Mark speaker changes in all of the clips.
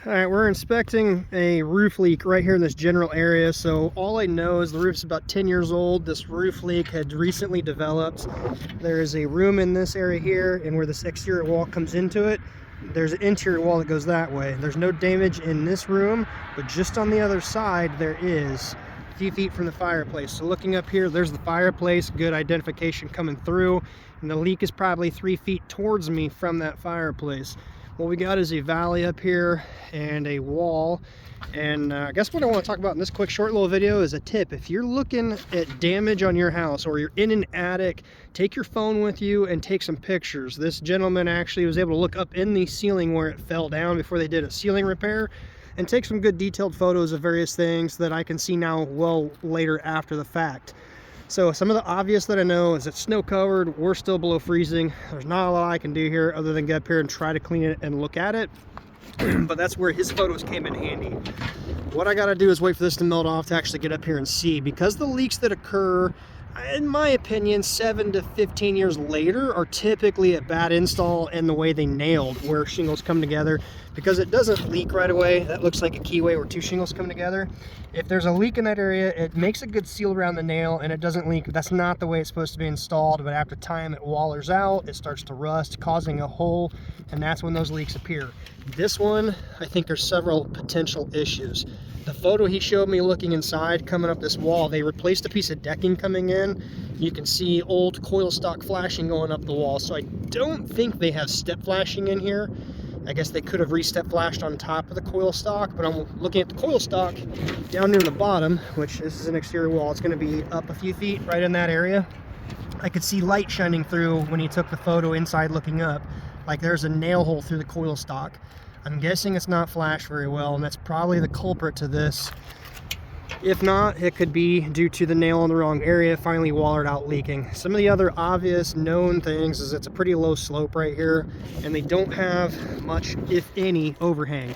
Speaker 1: All right, we're inspecting a roof leak right here in this general area. So all I know is the roof's about 10 years old. This roof leak had recently developed. There is a room in this area here, and where this exterior wall comes into it, there's an interior wall that goes that way. There's no damage in this room, but just on the other side there is, a few feet from the fireplace. So looking up here, there's the fireplace, good identification coming through, and the leak is probably 3 feet towards me from that fireplace. What we got is a valley up here and a wall. And I guess what I want to talk about in this quick short little video is a tip. If you're looking at damage on your house or you're in an attic, take your phone with you and take some pictures. This gentleman actually was able to look up in the ceiling where it fell down before they did a ceiling repair and take some good detailed photos of various things that I can see now well later after the fact. So some of the obvious that I know is it's snow covered, we're still below freezing. There's not a lot I can do here other than get up here and try to clean it and look at it. But that's where his photos came in handy. What I gotta do is wait for this to melt off to actually get up here and see, because the leaks that occur, in my opinion, 7 to 15 years later are typically a bad install and the way they nailed where shingles come together, because it doesn't leak right away. That looks like a keyway where two shingles come together. If there's a leak in that area, it makes a good seal around the nail and it doesn't leak. That's not the way it's supposed to be installed, but after time it wallers out, it starts to rust, causing a hole, and that's when those leaks appear. This one, I think there's several potential issues. The photo he showed me looking inside, coming up this wall, they replaced a piece of decking coming in. You can see old coil stock flashing going up the wall, so I don't think they have step flashing in here. I guess they could have re-step flashed on top of the coil stock, but I'm looking at the coil stock down near the bottom, which this is an exterior wall. It's going to be up a few feet right in that area. I could see light shining through when he took the photo inside looking up, like there's a nail hole through the coil stock. I'm guessing it's not flashed very well, and that's probably the culprit to this. If not, it could be due to the nail in the wrong area, finally wallered out leaking. Some of the other obvious known things is it's a pretty low slope right here, and they don't have much, if any, overhang.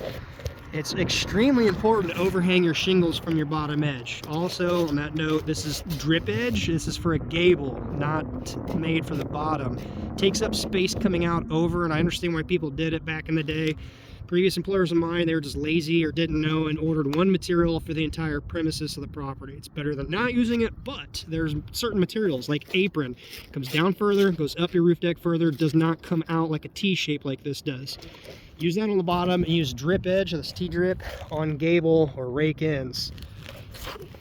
Speaker 1: It's extremely important to overhang your shingles from your bottom edge. Also, on that note, this is drip edge. This is for a gable, not made for the bottom. It takes up space coming out over, and I understand why people did it back in the day. Previous employers of mine, they were just lazy or didn't know and ordered one material for the entire premises of the property. It's better than not using it, but there's certain materials like apron. Comes down further, goes up your roof deck further, does not come out like a T shape like this does. Use that on the bottom and use drip edge, this T-drip, on gable or rake ends.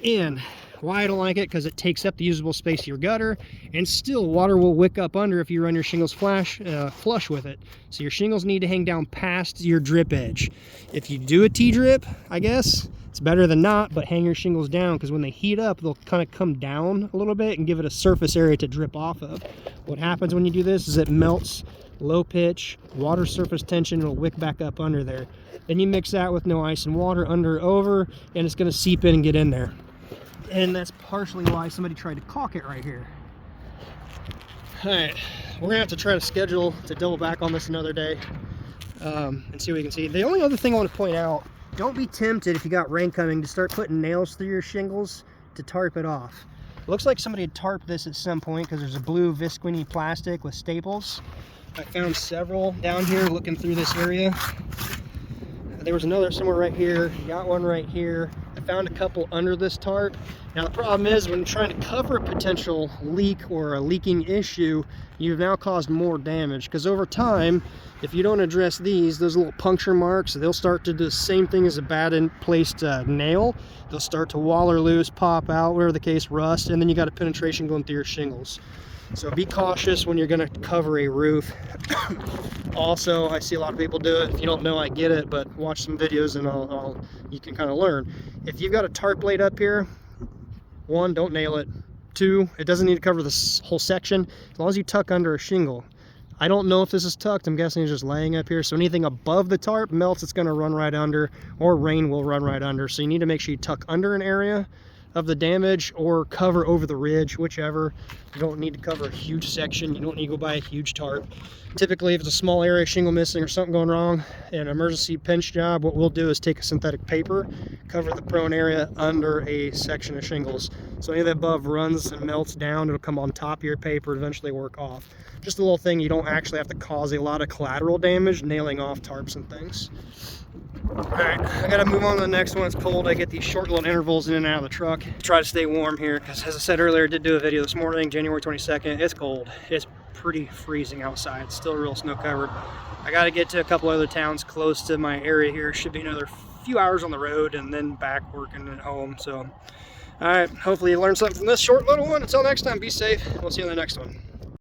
Speaker 1: And why I don't like it, because it takes up the usable space of your gutter, and still water will wick up under if you run your shingles flush with it. So your shingles need to hang down past your drip edge. If you do a T-drip, I guess it's better than not, but hang your shingles down, because when they heat up, they'll kind of come down a little bit and give it a surface area to drip off of. What happens when you do this is it melts low pitch, water surface tension will wick back up under there. Then you mix that with no ice and water under over, and it's going to seep in and get in there. And that's partially why somebody tried to caulk it right here. Alright, we're gonna have to try to schedule to double back on this another day and see what we can see. The only other thing I want to point out, don't be tempted if you got rain coming to start putting nails through your shingles to tarp it off. Looks like somebody had tarped this at some point, because there's a blue visqueen plastic with staples. I found several down here looking through this area. There was another somewhere right here, got one right here. I found a couple under this tarp. Now the problem is, when you're trying to cover a potential leak or a leaking issue, you've now caused more damage, because over time, if you don't address these, those little puncture marks, they'll start to do the same thing as a bad placed nail. They'll start to waller loose, pop out, whatever the case, rust, and then you got a penetration going through your shingles. So be cautious when you're going to cover a roof. Also, I see a lot of people do it. If you don't know, I get it, but watch some videos and you can kind of learn. If you've got a tarp blade up here, 1, don't nail it. 2, it doesn't need to cover this whole section, as long as you tuck under a shingle. I don't know if this is tucked. I'm guessing it's just laying up here. So anything above the tarp melts, it's going to run right under, or rain will run right under. So you need to make sure you tuck under an area. of the damage or cover over the ridge, whichever. You don't need to cover a huge section. You don't need to go buy a huge tarp. Typically, if it's a small area, shingle missing or something going wrong, an emergency pinch job, what we'll do is take a synthetic paper, cover the prone area under a section of shingles. So any of the above runs and melts down, it'll come on top of your paper and eventually work off. Just a little thing, you don't actually have to cause a lot of collateral damage nailing off tarps and things. Alright, I gotta move on to the next one. It's cold. I get these short little intervals in and out of the truck. Try to stay warm here, because as I said earlier, I did do a video this morning, January 22nd. It's cold. It's pretty freezing outside. It's still real snow covered. I gotta get to a couple other towns close to my area here. Should be another few hours on the road and then back working at home. So, alright, hopefully you learned something from this short little one. Until next time, be safe. We'll see you on the next one.